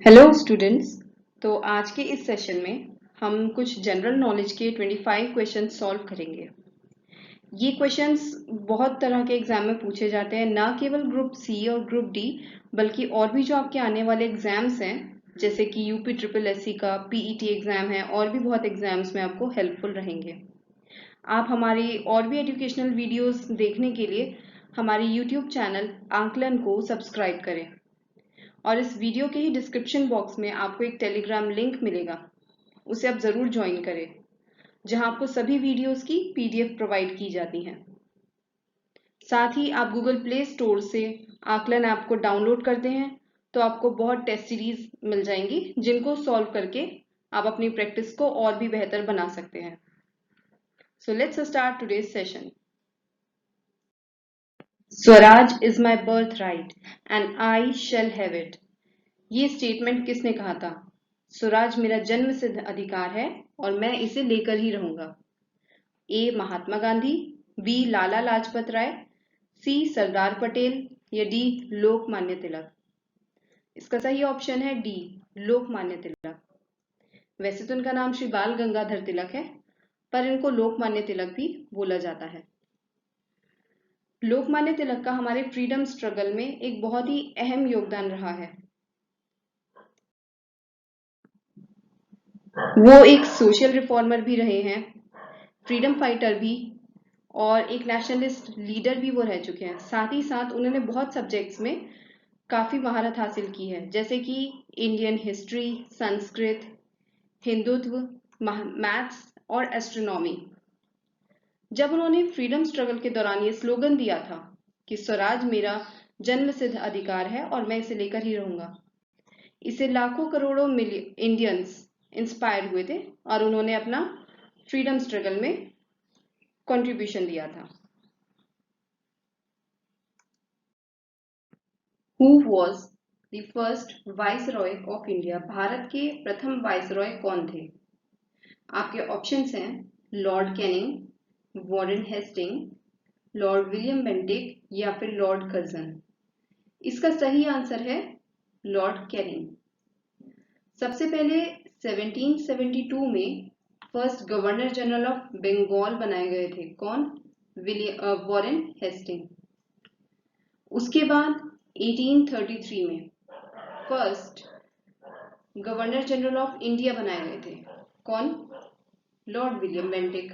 Hello students. तो आज के इस सेशन में हम कुछ जनरल नॉलेज के 25 क्वेश्चन सॉल्व करेंगे। ये क्वेश्चंस बहुत तरह के एग्जाम में पूछे जाते हैं, ना केवल ग्रुप सी और ग्रुप डी बल्कि और भी जो आपके आने वाले एग्जाम्स हैं, जैसे कि यूपी ट्रिपल एससी का पीईटी एग्जाम है और भी बहुत एग्जाम्स में आपको हेल्पफुल रहेंगे। आप हमारी और भी एजुकेशनल वीडियोस देखने के लिए हमारे यूट्यूब चैनल आंकलन को सब्सक्राइब करें और इस वीडियो के ही डिस्क्रिप्शन बॉक्स में आपको एक टेलीग्राम लिंक मिलेगा, उसे आप जरूर ज्वाइन करें, जहां आपको सभी वीडियोस की पीडीएफ प्रोवाइड की जाती हैं। साथ ही आप गूगल प्ले स्टोर से आकलन ऐप को डाउनलोड करते हैं तो आपको बहुत टेस्ट सीरीज मिल जाएंगी, जिनको सॉल्व करके आप अपनी प्रैक्टिस को और भी बेहतर बना सकते हैं। So let's start today's session. Swaraj is my birth right and I shall have it. ये स्टेटमेंट किसने कहा था? स्वराज मेरा जन्म सिद्ध अधिकार है और मैं इसे लेकर ही रहूंगा। ए महात्मा गांधी, बी लाला लाजपत राय, सी सरदार पटेल या डी लोकमान्य तिलक। इसका सही ऑप्शन है डी लोकमान्य तिलक। वैसे तो इनका नाम श्री बाल गंगाधर तिलक है, पर इनको लोकमान्य तिलक भी बोला जाता है। लोकमान्य तिलक का हमारे फ्रीडम स्ट्रगल में एक बहुत ही अहम योगदान रहा है। वो एक सोशल रिफॉर्मर भी रहे हैं, फ्रीडम फाइटर भी, और एक नेशनलिस्ट लीडर भी वो रह चुके हैं। साथ ही साथ उन्होंने बहुत सब्जेक्ट्स में काफी महारत हासिल की है, जैसे कि Indian history, Sanskrit, Hindutva, maths और एस्ट्रोनॉमी। जब उन्होंने फ्रीडम स्ट्रगल के दौरान ये स्लोगन दिया था कि स्वराज मेरा जन्म सिद्ध अधिकार है और मैं इसे लेकर ही रहूंगा, इसे लाखों करोड़ों इंडियंस इंस्पायर हुए थे और उन्होंने अपना फ्रीडम स्ट्रगल में कंट्रीब्यूशन दिया था। Who was the first Viceroy of India? Bharat के प्रथम वाइसरॉय कौन थे? आपके ऑप्शंस हैं lord Canning, Warren Hasting, lord William Bentinck या फिर लॉर्ड कर्जन। इसका सही आंसर है लॉर्ड कैनिंग। सबसे पहले 1772 में first governor general of Bengal बनाए गए थे। कौन? Warren Hasting. उसके बाद 1833 में first governor general of India बनाए गए थे। कौन? Lord William Bentinck.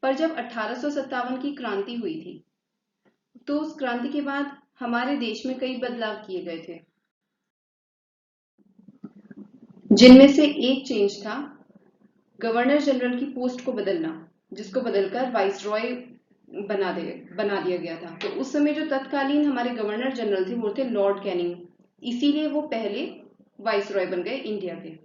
पर जब 1857 की क्रांति हुई थी तो उस क्रांति के बाद हमारे देश में कई बदलाव किए गए थे, जिनमें से एक चेंज था गवर्नर जनरल की पोस्ट को बदलना, जिसको बदलकर वाइसरॉय बना दिया गया था। तो उस समय जो तत्कालीन हमारे गवर्नर जनरल थे वो थे लॉर्ड कैनिंग, इसीलिए वो पहले वाइसरॉय बन गए इंडिया के।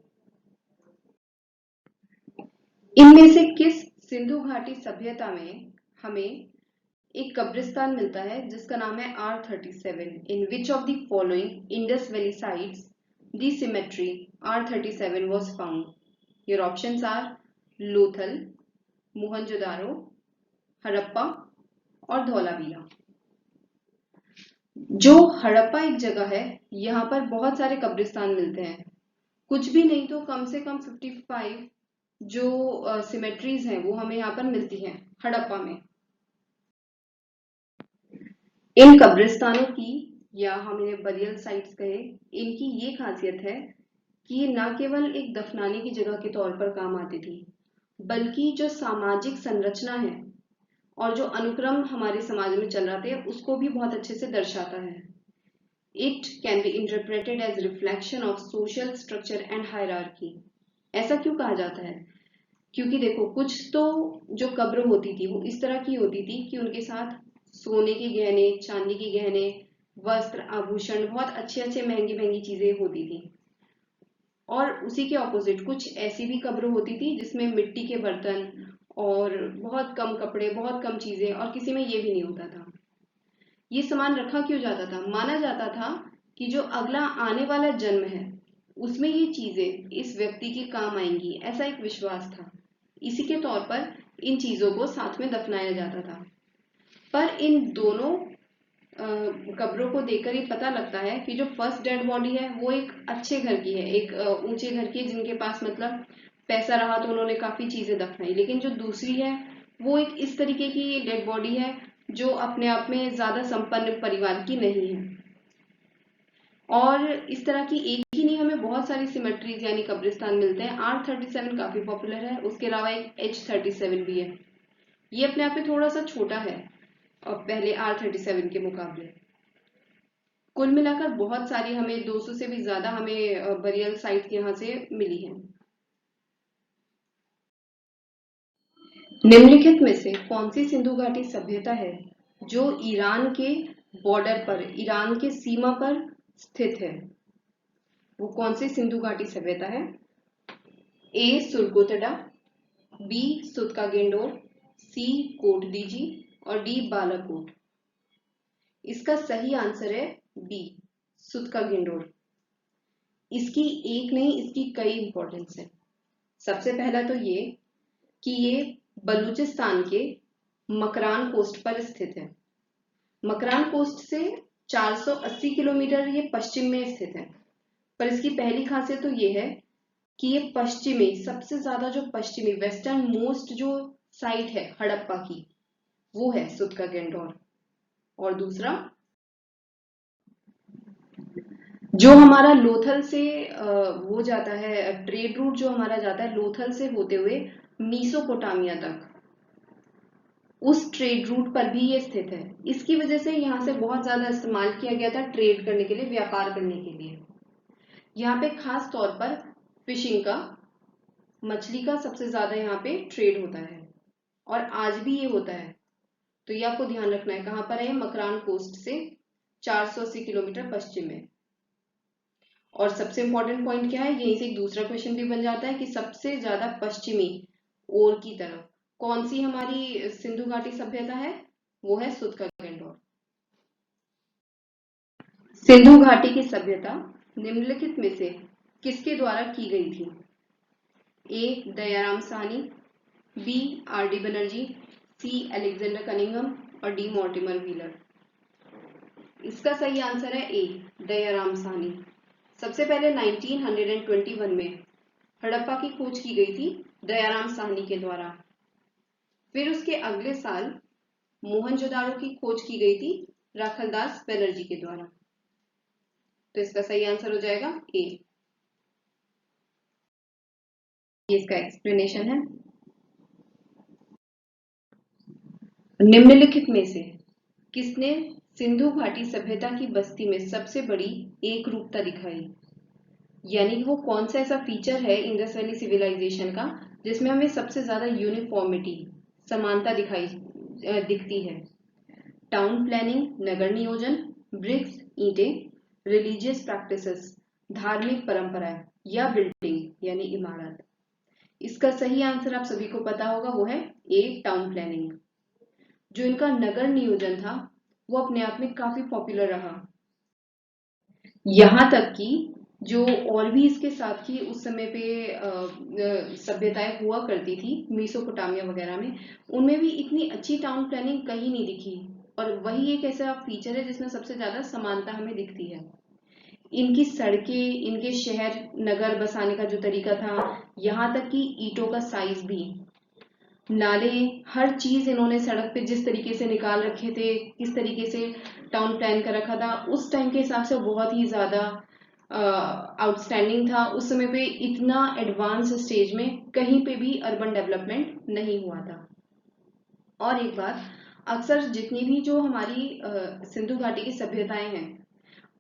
इनमें से किस सिंधु घाटी सभ्यता में हमें एक कब्रिस्तान मिलता है जिसका नाम है R37? In which of the following Indus valley sites the cemetery R37 was found? Your options are Lothal, Mohenjodaro, Harappa और धौलावीरा। जो हड़प्पा एक जगह है, यहाँ पर बहुत सारे कब्रिस्तान मिलते हैं, कुछ भी नहीं तो कम से कम 55 जो सिमेट्रीज हैं वो हमें यहाँ पर मिलती हैं हड़प्पा में। इन कब्रिस्तानों की, या हम इन्हें बरियल साइट्स कहे, इनकी ये खासियत है कि ये न केवल एक दफनाने की जगह के तौर पर काम आती थी, बल्कि जो सामाजिक संरचना है और जो अनुक्रम हमारे समाज में चल रहा था उसको भी बहुत अच्छे से दर्शाता है। It can be interpreted as reflection of social structure and hierarchy. ऐसा क्यों कहा जाता है? क्योंकि देखो, कुछ तो जो कब्र होती थी वो इस तरह की होती थी कि उनके साथ सोने के गहने, चांदी के गहने, वस्त्र, आभूषण, बहुत अच्छे अच्छे महंगी महंगी चीजें होती थी। और उसी के ऑपोजिट कुछ ऐसी भी कब्र होती थी जिसमें मिट्टी के बर्तन और बहुत कम कपड़े, बहुत कम चीजें, और किसी में ये भी नहीं होता था। ये सामान रखा क्यों जाता था? माना जाता था कि जो अगला आने वाला जन्म है उसमें ये चीजें इस व्यक्ति के काम आएंगी, ऐसा एक विश्वास था। इसी के तौर पर इन चीजों को साथ में दफनाया जाता था। पर इन दोनों कब्रों को देखकर ही पता लगता है कि जो फर्स्ट डेड बॉडी है वो एक अच्छे घर की है, एक ऊंचे घर की है, जिनके पास मतलब पैसा रहा तो उन्होंने काफी चीजें दफनाई। लेकिन जो दूसरी है वो एक इस तरीके की डेड बॉडी है जो अपने आप में ज्यादा संपन्न परिवार की नहीं है। और इस तरह की एक ही नहीं, हमें बहुत सारी सिमेट्रीज यानी कब्रिस्तान मिलते हैं। R37 काफी पॉपुलर है, उसके अलावा एक H37 भी है। ये अपने आप में थोड़ा सा छोटा है और पहले R37 के मुकाबले। कुल मिलाकर बहुत सारी, हमें 200 से भी ज्यादा हमें बरियल साइट यहाँ से मिली है। निम्नलिखित में से कौन सी सिंधु घाटी सभ्यता है जो ईरान के बॉर्डर पर, ईरान के सीमा पर स्थित है? वो कौन सी सिंधु घाटी सभ्यता है? ए सुरगुतडा, बी सुतका गेंडोर, सी कोटदीजी और डी बालाकोट। इसका सही आंसर है बी सुतका गेंडोर। इसकी एक नहीं, इसकी कई इंपॉर्टेंस है। सबसे पहला तो ये कि ये बलूचिस्तान के मकरान कोस्ट पर स्थित है। मकरान कोस्ट से 480 किलोमीटर ये पश्चिम में स्थित है। पर इसकी पहली खासियत तो ये है कि ये पश्चिमी, सबसे ज्यादा जो पश्चिमी वेस्टर्न मोस्ट जो साइट है हड़प्पा की, वो है सुतका गेंडोर। और दूसरा, जो हमारा लोथल से वो जाता है, ट्रेड रूट जो हमारा जाता है लोथल से होते हुए मीसोपोटामिया तक, उस ट्रेड रूट पर भी ये स्थित है। इसकी वजह से यहाँ से बहुत ज्यादा इस्तेमाल किया गया था ट्रेड करने के लिए, व्यापार करने के लिए। यहाँ पे खास तौर पर फिशिंग का, मछली का सबसे ज्यादा यहाँ पे ट्रेड होता है और आज भी ये होता है। तो ये आपको ध्यान रखना है। कहाँ पर है? मकरान कोस्ट से 480 किलोमीटर पश्चिम में। और सबसे इंपॉर्टेंट पॉइंट क्या है, यहीं से एक दूसरा क्वेश्चन भी बन जाता है कि सबसे ज्यादा पश्चिमी ओर की तरफ कौन सी हमारी सिंधु घाटी सभ्यता है? वो है सुतका गेंडोर। सिंधु घाटी की सभ्यता निम्नलिखित में से किसके द्वारा की गई थी? A Dayaram Sahni, B R D Banerjee, C Alexander Cunningham और डी मॉर्टिमर व्हीलर। इसका सही आंसर है ए दयाराम साहनी। सबसे पहले 1921 में हड़प्पा की खोज की गई थी दयाराम साहनी के द्वारा। फिर उसके अगले साल मोहनजोदाड़ो की खोज की गई थी राखलदास बनर्जी के द्वारा। तो इसका सही आंसर हो जाएगा ए। ये इसका एक्सप्लेनेशन है। निम्नलिखित में से किसने सिंधु घाटी सभ्यता की बस्ती में सबसे बड़ी एक रूपता दिखाई? यानी कि वो कौन सा ऐसा फीचर है इंडस वैली सिविलाइजेशन का जिसमें हमें सबसे ज्यादा यूनिफॉर्मिटी, समानता दिखती है? टाउन प्लानिंग, नगर नियोजन, ब्रिक्स ईंटें, रिलीजियस प्रैक्टिसेस धार्मिक परंपराएं, या बिल्डिंग यानी इमारत। इसका सही आंसर आप सभी को पता होगा, वो है ए टाउन प्लानिंग। जो इनका नगर नियोजन था वो अपने आप में काफी पॉपुलर रहा। यहाँ तक कि जो और भी इसके साथ की उस समय पे सभ्यताएं हुआ करती थी मेसोपोटामिया वगैरह में, उनमें भी इतनी अच्छी टाउन प्लानिंग कहीं नहीं दिखी। और वही एक ऐसा फीचर है जिसमें सबसे ज्यादा समानता हमें दिखती है। इनकी सड़कें, इनके शहर नगर बसाने का जो तरीका था, यहाँ तक कि ईंटों का साइज भी, नाले, हर चीज इन्होंने सड़क पे जिस तरीके से निकाल रखे थे, किस तरीके से टाउन प्लान कर रखा था, उस टाइम के हिसाब से बहुत ही ज्यादा आउटस्टैंडिंग था। उस समय पे इतना एडवांस स्टेज में कहीं पे भी अर्बन डेवलपमेंट नहीं हुआ था। और एक बात, अक्सर जितनी भी जो हमारी सिंधु घाटी की सभ्यताएं हैं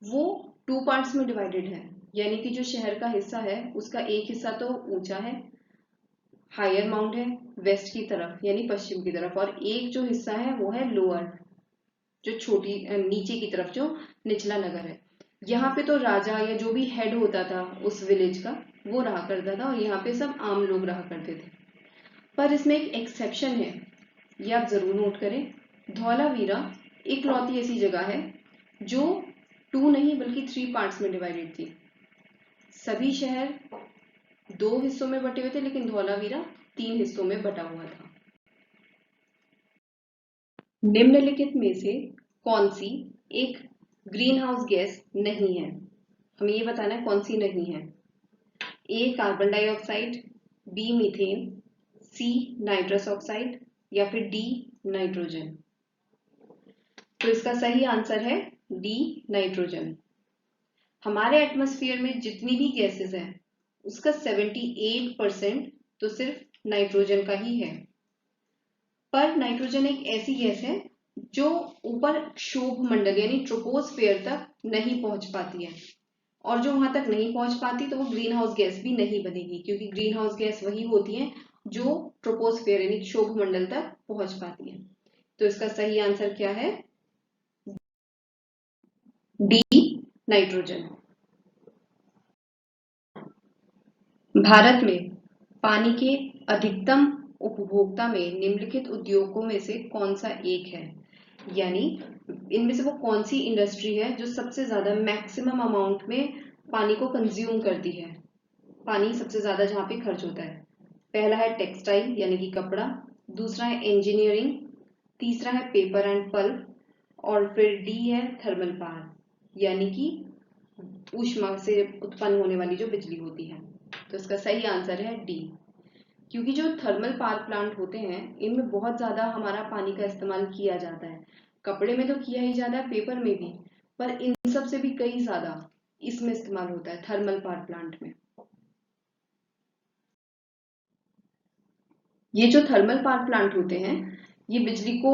वो 2 पार्ट्स में डिवाइडेड है। यानी कि जो शहर का हिस्सा है उसका एक हिस्सा तो ऊंचा है, हायर माउंट है वेस्ट की तरफ यानी पश्चिम की तरफ, और एक जो हिस्सा है वो है लोअर, जो छोटी नीचे की तरफ जो निचला नगर है। यहाँ पे तो राजा या जो भी हेड होता था उस विलेज का वो रहा करता था और यहाँ पे सब आम लोग रहा करते थे। पर इसमें एक एक्सेप्शन है, ये आप जरूर नोट करें। धौलावीरा इकलौती ऐसी जगह है जो 2 नहीं बल्कि 3 पार्ट्स में डिवाइडेड थी। सभी शहर 2 हिस्सों में बटे हुए थे लेकिन धौलावीरा 3 हिस्सों में बटा हुआ था। निम्नलिखित में से कौन सी एक ग्रीन हाउस गैस नहीं है। हमें ये बताना है कौन सी नहीं है। ए carbon dioxide, B methane, C nitrous oxide या फिर डी नाइट्रोजन। तो इसका सही आंसर है डी नाइट्रोजन। हमारे एटमॉस्फेयर में जितनी भी गैसेस हैं उसका 78% तो सिर्फ नाइट्रोजन का ही है। पर नाइट्रोजन एक ऐसी गैस है जो ऊपर क्षोभ मंडल यानी ट्रोपोस्फेयर तक नहीं पहुंच पाती है, और जो वहां तक नहीं पहुंच पाती तो वो ग्रीन हाउस गैस भी नहीं बनेगी, क्योंकि ग्रीन हाउस गैस वही होती है जो ट्रोपोस्फेयर यानी क्षोभ मंडल तक पहुंच पाती है। तो इसका सही आंसर क्या है? D nitrogen. भारत में पानी के अधिकतम उपभोक्ता में निम्नलिखित उद्योगों में से कौन सा एक है, यानी इनमें से वो कौन सी इंडस्ट्री है जो सबसे ज्यादा मैक्सिमम अमाउंट में पानी को कंज्यूम करती है, पानी सबसे ज्यादा जहां पे खर्च होता है। पहला है टेक्सटाइल यानी कि कपड़ा, दूसरा है इंजीनियरिंग, तीसरा है पेपर एंड पल्प, और फिर डी है थर्मल पावर यानी कि ऊष्मा से उत्पन्न होने वाली जो बिजली होती है। तो इसका सही आंसर है डी, क्योंकि जो थर्मल पावर प्लांट होते हैं इनमें बहुत ज्यादा हमारा पानी का इस्तेमाल किया जाता है। कपड़े में तो किया ही जाता है, पेपर में भी, पर इन सब से भी कई ज्यादा इसमें इस्तेमाल होता है थर्मल पावर प्लांट में। ये जो थर्मल पावर प्लांट होते हैं ये बिजली को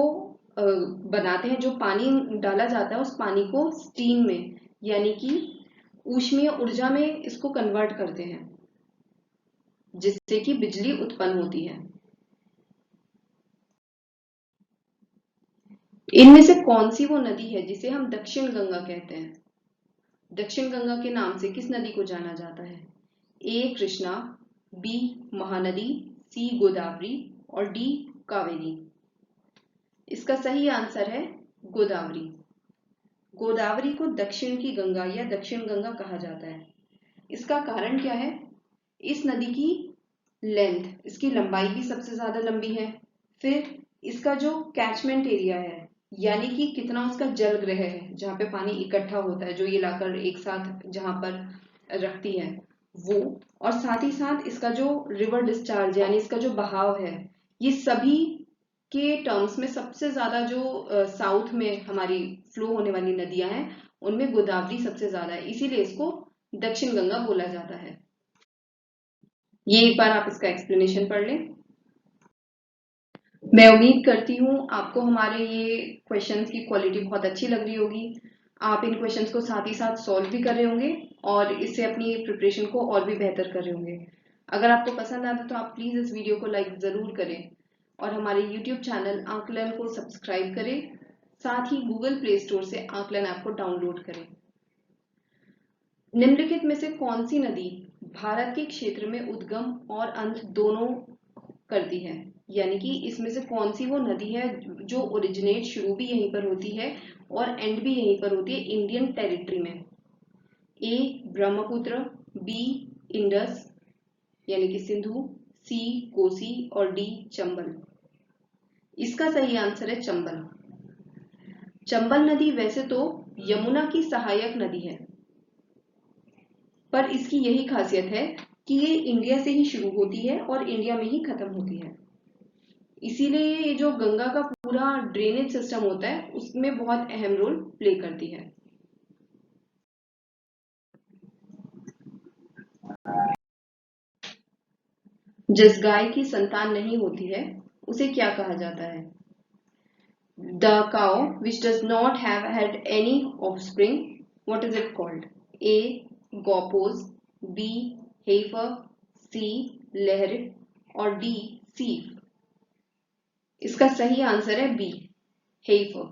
बनाते हैं। जो पानी डाला जाता है उस पानी को स्टीम में यानी कि ऊष्मीय ऊर्जा में इसको कन्वर्ट करते हैं, जिससे कि बिजली उत्पन्न होती है। इनमें से कौन सी वो नदी है जिसे हम दक्षिण गंगा कहते हैं? दक्षिण गंगा के नाम से किस नदी को जाना जाता है? ए कृष्णा, बी महानदी, सी गोदावरी और डी कावेरी। इसका सही आंसर है गोदावरी। गोदावरी को दक्षिण की गंगा या दक्षिण गंगा कहा जाता है। इसका कारण क्या है? इस नदी की लेंथ, इसकी लंबाई भी सबसे ज्यादा लंबी है। फिर इसका जो कैचमेंट एरिया है यानी कि कितना उसका जल ग्रह है जहाँ पे पानी इकट्ठा होता है, जो ये लाकर एक साथ जहां पर रखती है वो, और साथ ही साथ इसका जो रिवर डिस्चार्ज यानी इसका जो बहाव है, ये सभी के टर्म्स में सबसे ज्यादा जो साउथ में हमारी फ्लो होने वाली नदियां हैं उनमें गोदावरी सबसे ज्यादा है, इसीलिए इसको दक्षिण गंगा बोला जाता है। ये एक बार आप इसका एक्सप्लेनेशन पढ़ लें। मैं उम्मीद करती हूँ आपको हमारे ये क्वेश्चंस की क्वालिटी बहुत अच्छी लग रही होगी। आप इन क्वेश्चंस को साथ ही साथ सॉल्व भी कर रहे होंगे और इससे अपनी प्रिपरेशन को और भी बेहतर कर रहे होंगे। अगर आपको पसंद आता तो आप प्लीज इस वीडियो को लाइक जरूर करें और हमारे YouTube चैनल आंकलन को सब्सक्राइब करें। साथ ही गूगल प्ले स्टोर से आंकलन ऐप को डाउनलोड करें। निम्नलिखित में से कौन सी नदी भारत के क्षेत्र में उद्गम और अंत दोनों करती है, यानी कि इसमें से कौन सी वो नदी है जो ओरिजिनेट शुरू भी यहीं पर होती है और एंड भी यहीं पर होती है इंडियन टेरिटरी में? ए ब्रह्मपुत्र, बी इंडस यानी कि सिंधु, सी कोसी और डी चंबल। इसका सही आंसर है चंबल। चंबल नदी वैसे तो यमुना की सहायक नदी है, पर इसकी यही खासियत है कि ये इंडिया से ही शुरू होती है और इंडिया में ही खत्म होती है। इसीलिए ये जो गंगा का पूरा ड्रेनेज सिस्टम होता है उसमें बहुत अहम रोल प्ले करती है। जिस गाय की संतान नहीं होती है उसे क्या कहा जाता है? The cow which does not have had any offspring, what is it called? A. Gopos, B. Heifer, C. Lehr और D. Seef। इसका सही आंसर है बी हेफर।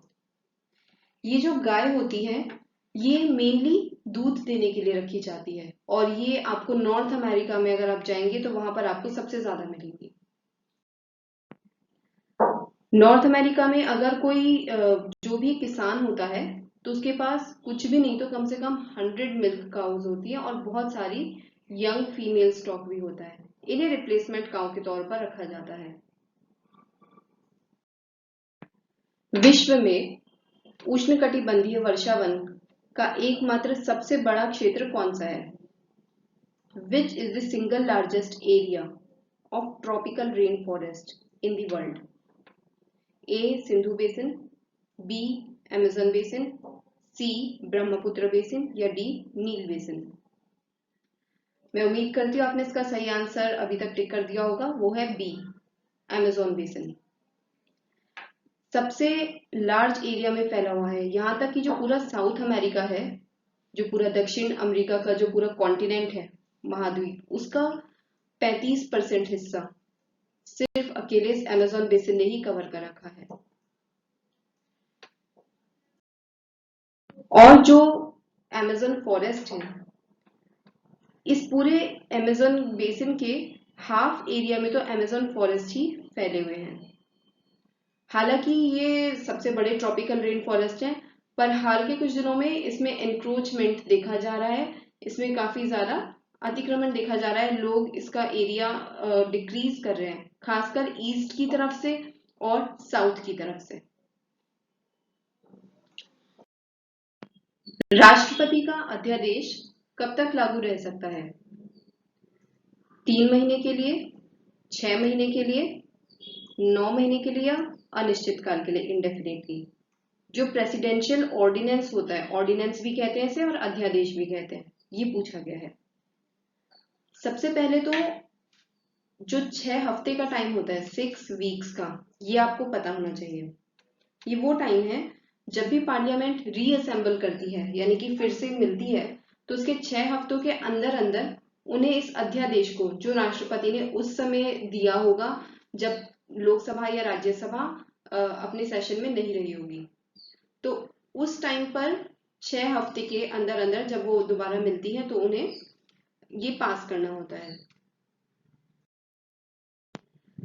ये जो गाय होती है ये मेनली दूध देने के लिए रखी जाती है और ये आपको नॉर्थ अमेरिका में अगर आप जाएंगे तो वहां पर आपको सबसे ज्यादा मिलेंगी। नॉर्थ अमेरिका में अगर कोई जो भी किसान होता है तो उसके पास कुछ भी नहीं तो कम से कम 100 मिल्क काउज होती है और बहुत सारी यंग फीमेल स्टॉक भी होता है। इन्हें रिप्लेसमेंट काउ के तौर पर रखा जाता है। विश्व में उष्णकटिबंधीय वर्षावन का एकमात्र सबसे बड़ा क्षेत्र कौन सा है? Which is the single largest area of tropical rainforest in the world? A. Sindhu basin, B. Amazon basin, C. Brahmaputra basin या D. नील बेसिन। मैं उम्मीद करती हूँ आपने इसका सही आंसर अभी तक टिक कर दिया होगा, वो है B. Amazon basin. सबसे लार्ज एरिया में फैला हुआ है, यहाँ तक कि जो पूरा साउथ अमेरिका है, जो पूरा दक्षिण अमेरिका का जो पूरा कॉन्टिनेंट है, महाद्वीप, उसका 35% हिस्सा सिर्फ अकेले इस अमेज़न बेसिन ने ही कवर कर रखा है। और जो अमेज़न फॉरेस्ट है, इस पूरे अमेज़न बेसिन के हाफ एरिया में तो अमेज़न फॉरेस्ट ही फैले हुए हैं। हालांकि ये सबसे बड़े ट्रॉपिकल रेन फॉरेस्ट हैं, पर हाल के कुछ दिनों में इसमें एनक्रोचमेंट देखा जा रहा है, इसमें काफी ज्यादा अतिक्रमण देखा जा रहा है। लोग इसका एरिया डिक्रीज कर रहे हैं, खासकर ईस्ट की तरफ से और साउथ की तरफ से। राष्ट्रपति का अध्यादेश कब तक लागू रह सकता है? 3 महीने के लिए, 6 महीने के लिए, 9 महीने के लिए या अनिश्चित काल के लिए, इंडेफिनेटली। जो प्रेसिडेंशियल ऑर्डिनेंस होता है, ऑर्डिनेंस भी कहते हैं इसे और अध्यादेश भी कहते हैं, ये पूछा गया है। सबसे पहले तो जो 6 हफ्ते का टाइम होता है, 6 वीक्स का, ये आपको पता होना चाहिए। ये वो टाइम है जब भी पार्लियामेंट रीअसेंबल करती है, यानी कि फिर से मिलती है, तो उसके 6 हफ्तों के अंदर अंदर उन्हें इस अध्यादेश को, जो राष्ट्रपति ने उस समय दिया होगा जब लोकसभा या राज्यसभा अपने सेशन में नहीं रही होगी, तो उस टाइम पर 6 हफ्ते के अंदर अंदर जब वो दोबारा मिलती है तो उन्हें ये पास करना होता है।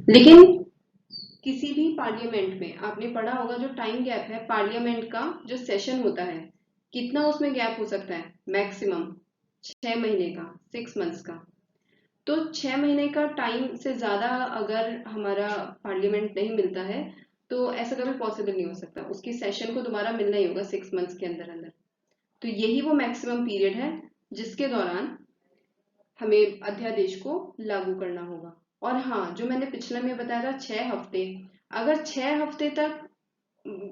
लेकिन किसी भी पार्लियामेंट में आपने पढ़ा होगा, जो टाइम गैप है पार्लियामेंट का, जो सेशन होता है, कितना उसमें गैप हो सकता है? मैक्सिमम 6 महीने का, 6 मंथ्स का। तो 6 महीने का टाइम से ज्यादा अगर हमारा पार्लियामेंट नहीं मिलता है तो ऐसा कभी पॉसिबल नहीं हो सकता, उसकी सेशन को दोबारा मिलना ही होगा 6 मंथ्स के अंदर अंदर। तो यही वो मैक्सिमम पीरियड है जिसके दौरान हमें अध्यादेश को लागू करना होगा। और हाँ, जो मैंने पिछले में बताया था 6 हफ्ते, अगर 6 हफ्ते तक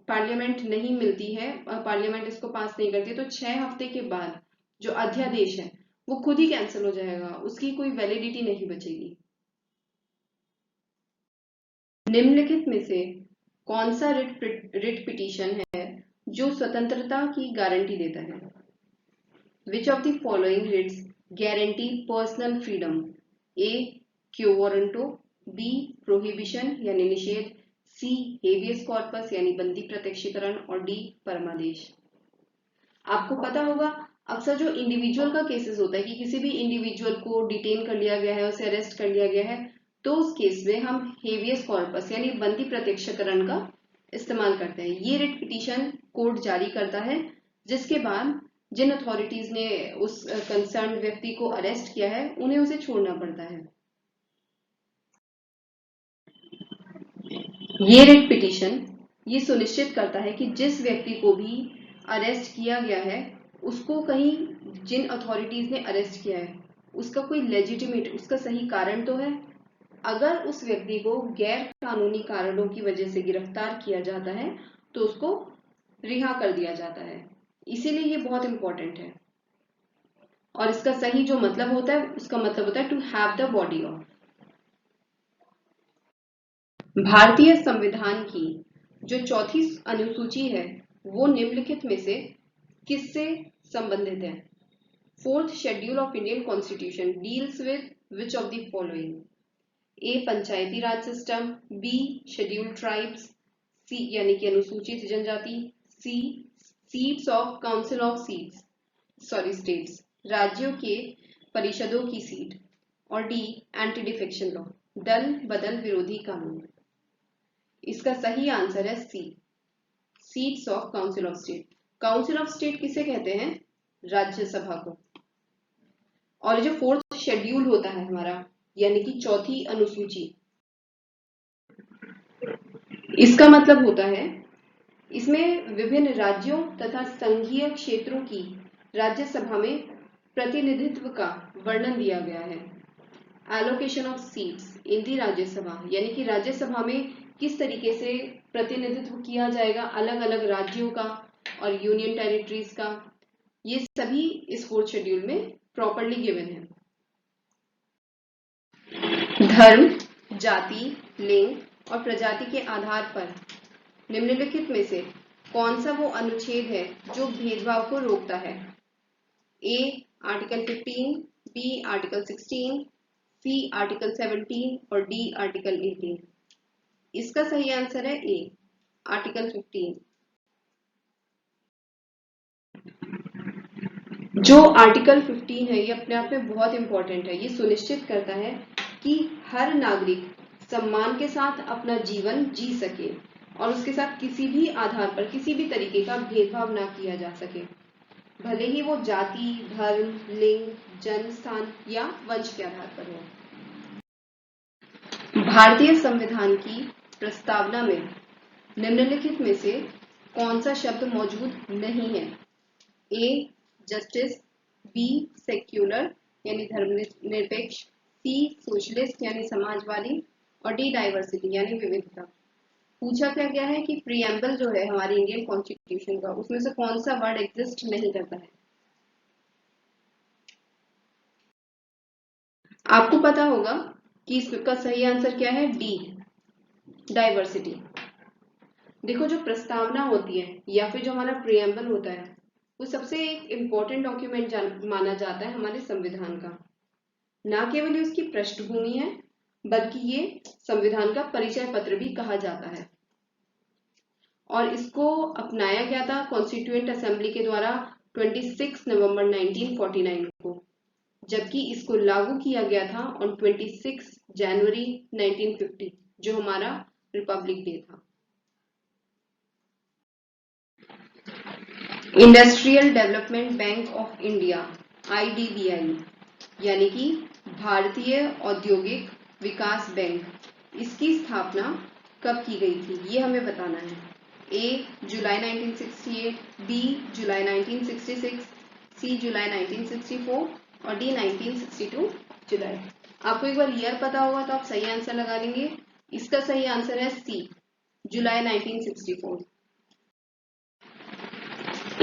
पार्लियामेंट नहीं मिलती है, पार्लियामेंट इसको पास नहीं करती, तो 6 हफ्ते के बाद जो अध्यादेश है वो खुद ही कैंसिल हो जाएगा, उसकी कोई वैलिडिटी नहीं बचेगी। निम्नलिखित में से कौन सा रिट पिटीशन है जो स्वतंत्रता की गारंटी देता है? Which of the following writs guarantee personal freedom? A quo warranto, B prohibition यानी निषेध, सी हेबियस कॉर्पस यानी बंदी प्रत्यक्षीकरण और डी परमादेश। आपको पता होगा अक्सर जो इंडिविजुअल का केसेस होता है कि किसी भी इंडिविजुअल को डिटेन कर लिया गया है, उसे अरेस्ट कर लिया गया है, तो उस केस में हम हेबियस कॉर्पस यानी बंदी प्रत्यक्षीकरण का इस्तेमाल करते हैं। ये रिट पिटीशन कोर्ट जारी करता है, जिसके बाद जिन अथॉरिटीज ने उस कंसर्न व्यक्ति को अरेस्ट किया है उन्हें उसे छोड़ना पड़ता है। ये रिट पिटीशन ये सुनिश्चित करता है कि जिस व्यक्ति को भी अरेस्ट किया गया है, उसको कहीं जिन अथॉरिटीज ने अरेस्ट किया है उसका कोई लेजिटिमेट, उसका सही कारण तो है। अगर उस व्यक्ति को गैर कानूनी कारणों की वजह से गिरफ्तार किया जाता है तो उसको रिहा कर दिया जाता है। इसीलिए ये बहुत इंपॉर्टेंट है। और इसका सही जो मतलब होता है, उसका मतलब होता है to have the body of. भारतीय संविधान की जो चौथी अनुसूची है वो निम्नलिखित में से किससे संबंधित है? Fourth schedule of Indian constitution deals with which of the following? A Panchayati Raj system, B scheduled tribes, C यानी कि अनुसूचित जनजाति, C seats of council of seats sorry states, राज्यों के परिषदों की सीट, और डी एंटी डिफेक्शन लॉ, दल बदल विरोधी कानून। इसका सही आंसर है C, seats of council of state. Council of state किसे कहते हैं? राज्यसभा को। और जो फोर्थ शेड्यूल होता है हमारा, यानी कि चौथी अनुसूची, इसका मतलब होता है इसमें विभिन्न राज्यों तथा संघीय क्षेत्रों की राज्यसभा में प्रतिनिधित्व का वर्णन दिया गया है। एलोकेशन ऑफ सीट्स इन दी राज्यसभा, यानी कि राज्यसभा में किस तरीके से प्रतिनिधित्व किया जाएगा अलग अलग राज्यों का और यूनियन टेरिटरीज का, ये सभी इस 4th शेड्यूल में प्रॉपरली गिवन है। धर्म, जाति, लिंग और प्रजाति के आधार पर निम्नलिखित में से कौन सा वो अनुच्छेद है जो भेदभाव को रोकता है? A article 15, B article 16, C article 17 और डी आर्टिकल 18। इसका सही आंसर है ए आर्टिकल 15। जो आर्टिकल 15 है ये अपने आप में बहुत इंपॉर्टेंट है। ये सुनिश्चित करता है कि हर नागरिक सम्मान के साथ अपना जीवन जी सके और उसके साथ किसी भी आधार पर किसी भी तरीके का भेदभाव ना किया जा सके, भले ही वो जाति, धर्म, लिंग, जन्म स्थान या वंश के आधार पर हो। भारतीय संविधान की प्रस्तावना में निम्नलिखित में से कौन सा शब्द मौजूद नहीं है? ए जस्टिस, बी सेक्युलर यानी धर्मनिरपेक्ष, सी सोशलिस्ट यानी समाजवादी और डी डाइवर्सिटी यानी विविधता। पूछा क्या गया है कि प्रीएम्बल जो है हमारे इंडियन कॉन्स्टिट्यूशन का, उसमें से कौन सा वर्ड एग्जिस्ट नहीं करता है? आपको पता होगा कि इसका सही आंसर क्या है? D diversity. देखो, जो प्रस्तावना होती है या फिर जो हमारा प्रीएम्बल होता है वो सबसे एक इम्पोर्टेंट डॉक्यूमेंट माना जाता है हमारे संविधान का। ना केवल ये उसकी पृष्ठभूमि है बल्कि ये संविधान का परिचय पत्र भी कहा जाता है और इसको अपनाया गया था कॉन्स्टिट्यूएंट असेंबली के द्वारा 26 नवंबर 1949 को, जबकि इसको लागू किया गया था ऑन 26 जनवरी 1950 जो हमारा रिपब्लिक डे था। Industrial development bank of India IDBI यानी कि भारतीय औद्योगिक विकास बैंक, इसकी स्थापना कब की गई थी ये हमें बताना है। ए जुलाई 1968, बी जुलाई 1966, सी जुलाई 1964 और डी 1962 जुलाई। आपको एक बार ईयर पता होगा तो आप सही आंसर लगा लेंगे। इसका सही आंसर है सी जुलाई 1964।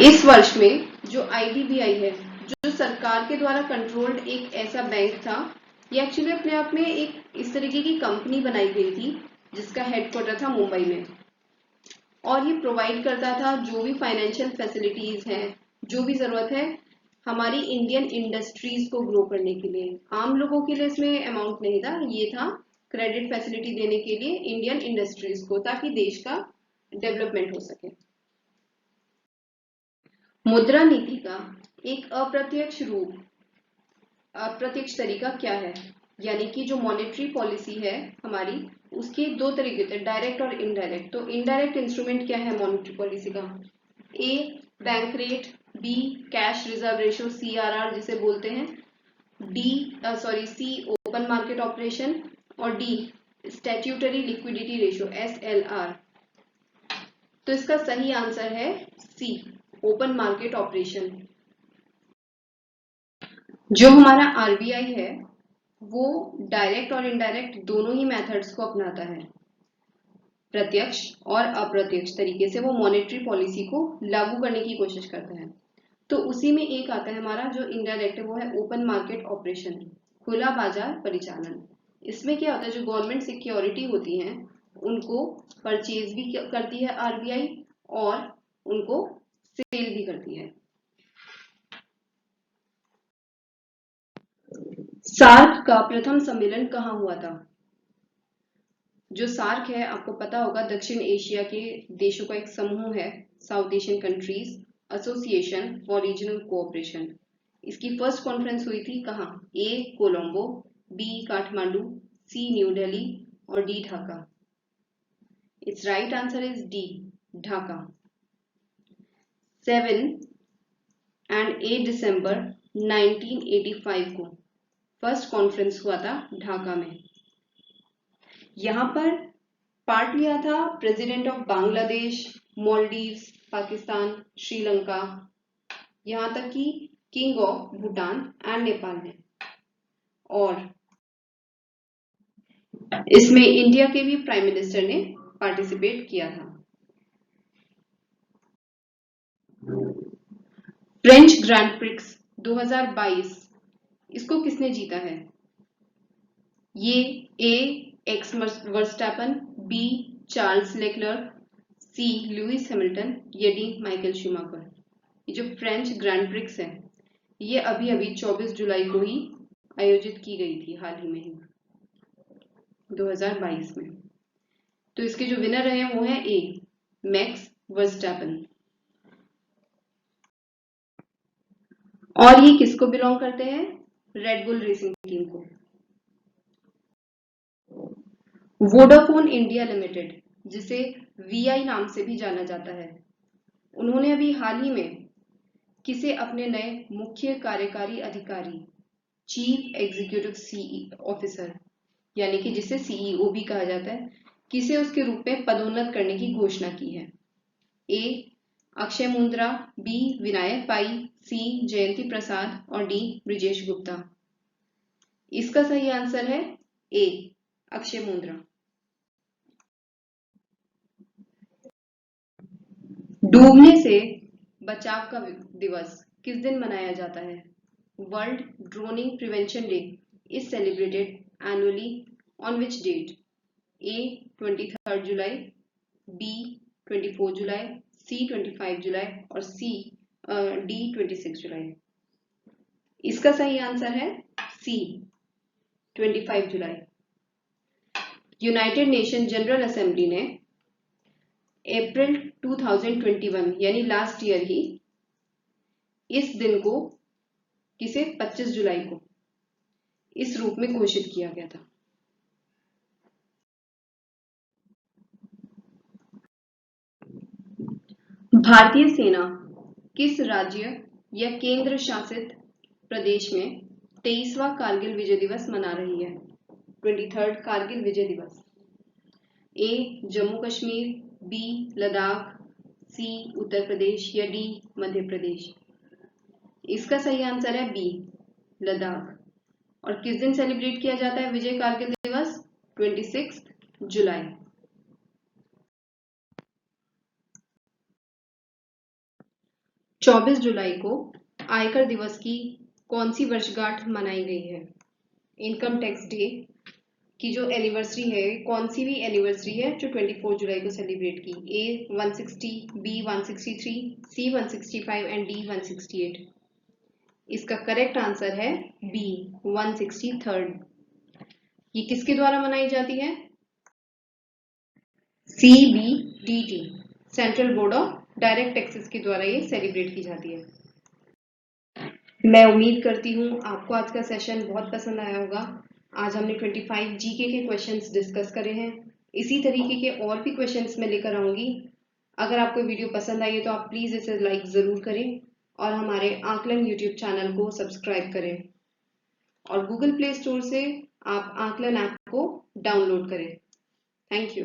इस वर्ष में जो IDBI है, जो सरकार के द्वारा कंट्रोल्ड एक ऐसा बैंक था, ये एक्चुअली अपने आप में एक इस तरीके की कंपनी बनाई गई थी जिसका हेडक्वार्टर था मुंबई में और ये प्रोवाइड करता था जो भी फाइनेंशियल फैसिलिटीज हैं, जो भी जरूरत है हमारी इंडियन इंडस्ट्रीज को ग्रो करने के लिए। आम लोगों के लिए इसमें अमाउंट नहीं था, ये था क्रेडिट फैसिलिटी देने के लिए इंडियन इंडस्ट्रीज को ताकि देश का डेवलपमेंट हो सके। मुद्रा नीति का एक अप्रत्यक्ष तरीका क्या है? यानी कि जो मॉनेटरी पॉलिसी है हमारी, उसके दो तरीके थे, डायरेक्ट और इनडायरेक्ट। तो इनडायरेक्ट इंस्ट्रूमेंट क्या है मॉनेटरी पॉलिसी का? A bank rate, B cash reserve ratio CRR जिसे बोलते हैं, सी ओपन मार्केट ऑपरेशन और D statutory liquidity ratio SLR। तो इसका सही आंसर है सी ओपन मार्केट ऑपरेशन। जो हमारा RBI है वो डायरेक्ट और इनडायरेक्ट दोनों ही मेथड्स को अपनाता है, प्रत्यक्ष और अप्रत्यक्ष तरीके से वो मॉनेटरी पॉलिसी को लागू करने की कोशिश करता है। तो उसी में एक आता है हमारा जो इनडायरेक्ट है, वो है ओपन मार्केट ऑपरेशन, खुला बाजार परिचालन। इसमें क्या होता है, जो गवर्नमेंट सिक्योरिटी होती हैं उनको परचेज भी करती है RBI और उनको सेल भी करती है। सार्क का प्रथम सम्मेलन कहाँ हुआ था? जो सार्क है आपको पता होगा दक्षिण एशिया के देशों का एक समूह है, south Asian countries association for regional cooperation. इसकी फर्स्ट कॉन्फ्रेंस हुई थी कहाँ? ए कोलंबो, बी काठमांडू, सी न्यू दिल्ली और D Dhaka. It's right answer is D Dhaka. 7 and 8 दिसंबर 1985 को फर्स्ट कॉन्फ्रेंस हुआ था ढाका में। यहाँ पर पार्ट लिया था प्रेसिडेंट ऑफ बांग्लादेश, मालदीव्स, पाकिस्तान, श्रीलंका, यहाँ तक कि king of Bhutan and Nepal है। और इसमें इंडिया के भी प्राइम मिनिस्टर ने पार्टिसिपेट किया था। फ्रेंच ग्रैंड प्रिक्स 2022 इसको किसने जीता है? ये A Max Verstappen, B Charles Leclerc, C Lewis Hamilton या डी माइकल शूमाकर। ये जो फ्रेंच ग्रैंड प्रिक्स है ये अभी अभी 24 जुलाई को ही आयोजित की गई थी, हाल ही में ही 2022 में। तो इसके जो विनर रहे वो है ए मैक्स वर्स्टैपन। और ये किसको बिलोंग करते हैं? रेड बुल रेसिंग टीम को। वोडाफोन इंडिया लिमिटेड, जिसे वीआई नाम से भी जाना जाता है, उन्होंने अभी हाल ही में किसे अपने नए मुख्य कार्यकारी अधिकारी, चीफ एग्जीक्यूटिव ऑफिसर, यानी कि जिसे सीईओ भी कहा जाता है, किसे उसके रूप में पदोन्नत करने की घोषणा की है? ए अक्षय मुंद्रा, बी विनायक पाई, सी जयंती प्रसाद और डी ब्रिजेश गुप्ता। इसका सही आंसर है ए अक्षय मुंद्रा। डूबने से बचाव का दिवस किस दिन मनाया जाता है? World drowning prevention day is celebrated annually on which date? A 23 July, B 24 July, C 25 July और सी डी 26 जुलाई। इसका सही आंसर है C 25 July. United Nation general assembly ने अप्रैल 2021 यानी लास्ट ईयर ही इस दिन को किसे 25 जुलाई को इस रूप में घोषित किया गया था। भारतीय सेना किस राज्य या केंद्र शासित प्रदेश में 23वां कारगिल विजय दिवस मना रही है? 23rd कारगिल विजय दिवस। ए जम्मू कश्मीर, बी लद्दाख, सी उत्तर प्रदेश या डी मध्य प्रदेश। इसका सही आंसर है बी लद्दाख। और किस दिन सेलिब्रेट किया जाता है विजय कारगिल दिवस? 26 जुलाई। चौबीस जुलाई को आयकर दिवस की कौन सी वर्षगांठ मनाई गई है? इनकम टैक्स डे की जो एनिवर्सरी है, कौन सी भी एनिवर्सरी है जो 24 जुलाई को सेलिब्रेट की? ए 160, बी 163, सी 165 एंड डी 168। इसका करेक्ट आंसर है बी 163rd। ये किसके द्वारा मनाई जाती है? CBDT, central board of direct taxes के द्वारा ये सेलिब्रेट की जाती है। मैं उम्मीद करती हूँ आपको आज का सेशन बहुत पसंद आया होगा। आज हमने 25 जीके के क्वेश्चंस डिस्कस करे हैं। इसी तरीके के और भी क्वेश्चंस मैं लेकर आऊंगी। अगर आपको वीडियो पसंद आई है तो आप प्लीज़ इसे लाइक ज़रूर करें और हमारे आकलन यूट्यूब चैनल को सब्सक्राइब करें और गूगल प्ले स्टोर से आप आकलन ऐप को डाउनलोड करें। Thank you.